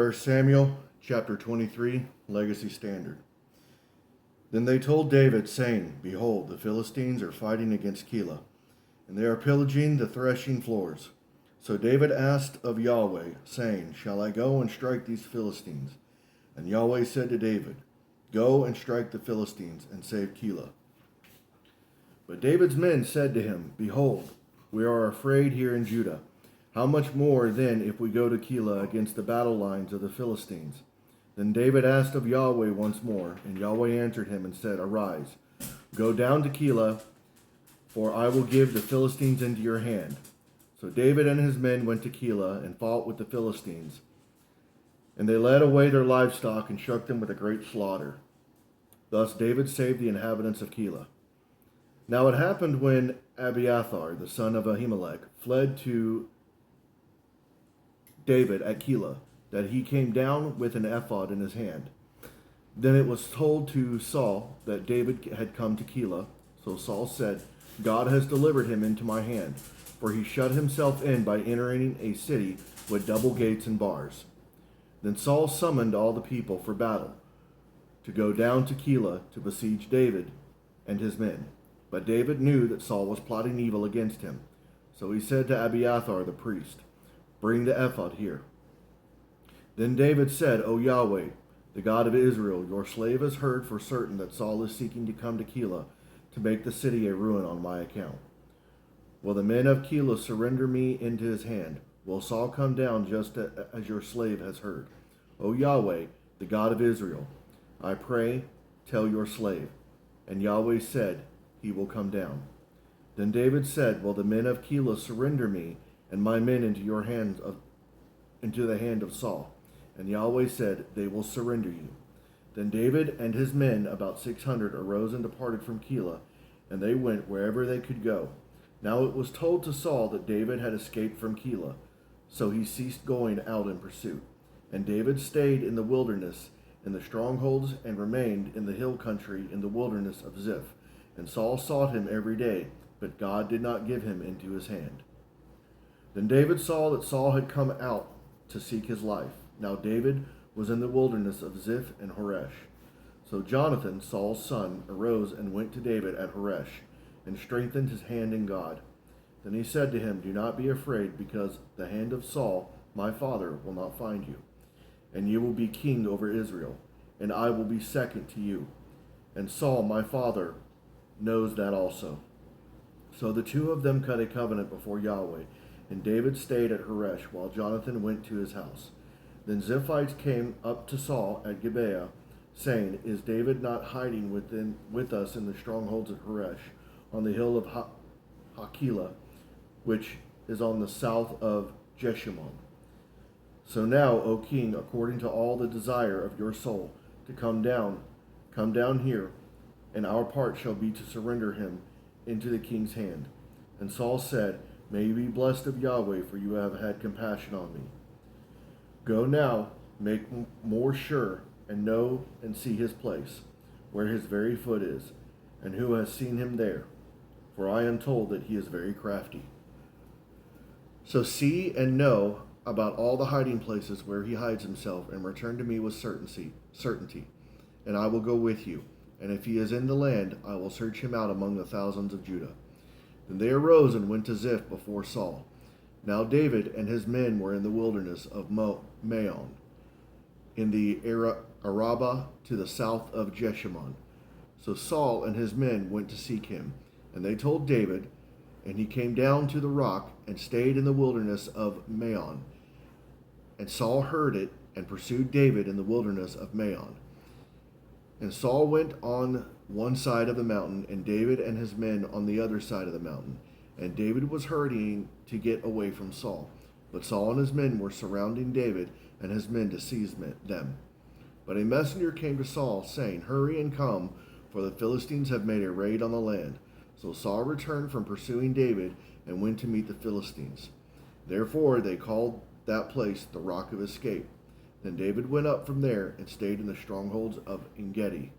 1 Samuel chapter 23, Legacy Standard. Then they told David, saying, Behold, the Philistines are fighting against Keilah, and they are pillaging the threshing floors. So David asked of Yahweh, saying, Shall I go and strike these Philistines? And Yahweh said to David, Go and strike the Philistines, and save Keilah. But David's men said to him, Behold, we are afraid here in Judah. How much more then if we go to Keilah against the battle lines of the Philistines? Then David asked of Yahweh once more, and Yahweh answered him and said, Arise, go down to Keilah, for I will give the Philistines into your hand. So David and his men went to Keilah and fought with the Philistines. And they led away their livestock and struck them with a great slaughter. Thus David saved the inhabitants of Keilah. Now it happened when Abiathar, the son of Ahimelech, fled to David at Keilah, that he came down with an ephod in his hand. Then it was told to Saul that David had come to Keilah. So Saul said, God has delivered him into my hand, for he shut himself in by entering a city with double gates and bars. Then Saul summoned all the people for battle, to go down to Keilah to besiege David and his men. But David knew that Saul was plotting evil against him. So he said to Abiathar the priest, Bring the ephod here. Then David said, O Yahweh, the God of Israel, your slave has heard for certain that Saul is seeking to come to Keilah to make the city a ruin on my account. Will the men of Keilah surrender me into his hand? Will Saul come down just as your slave has heard? O Yahweh, the God of Israel, I pray, tell your slave. And Yahweh said, He will come down. Then David said, Will the men of Keilah surrender me and my men into the hand of Saul? And Yahweh said, They will surrender you. Then David and his men, about 600, arose and departed from Keilah, and they went wherever they could go. Now it was told to Saul that David had escaped from Keilah, so he ceased going out in pursuit. And David stayed in the wilderness, in the strongholds, and remained in the hill country in the wilderness of Ziph. And Saul sought him every day, but God did not give him into his hand. Then David saw that Saul had come out to seek his life. Now David was in the wilderness of Ziph and Horesh. So Jonathan, Saul's son, arose and went to David at Horesh, and strengthened his hand in God. Then he said to him, Do not be afraid, because the hand of Saul, my father, will not find you. And you will be king over Israel, and I will be second to you. And Saul, my father, knows that also. So the two of them cut a covenant before Yahweh, and David stayed at Horesh, while Jonathan went to his house. Then Ziphites came up to Saul at Gibeah, saying, Is David not hiding with us in the strongholds at Horesh, on the hill of Hakilah, which is on the south of Jeshimon? So now, O king, according to all the desire of your soul, to come down here, and our part shall be to surrender him into the king's hand. And Saul said, May you be blessed of Yahweh, for you have had compassion on me. Go now, make more sure, and know and see his place, where his very foot is, and who has seen him there. For I am told that he is very crafty. So see and know about all the hiding places where he hides himself, and return to me with certainty, and I will go with you. And if he is in the land, I will search him out among the thousands of Judah. Then they arose and went to Ziph before Saul. Now David and his men were in the wilderness of Maon, in the Arabah to the south of Jeshimon. So Saul and his men went to seek him, and they told David, and he came down to the rock and stayed in the wilderness of Maon. And Saul heard it and pursued David in the wilderness of Maon. And Saul went on one side of the mountain, and David and his men on the other side of the mountain. And David was hurrying to get away from Saul. But Saul and his men were surrounding David and his men to seize them. But a messenger came to Saul, saying, Hurry and come, for the Philistines have made a raid on the land. So Saul returned from pursuing David and went to meet the Philistines. Therefore they called that place the Rock of Escape. Then David went up from there and stayed in the strongholds of En-gedi.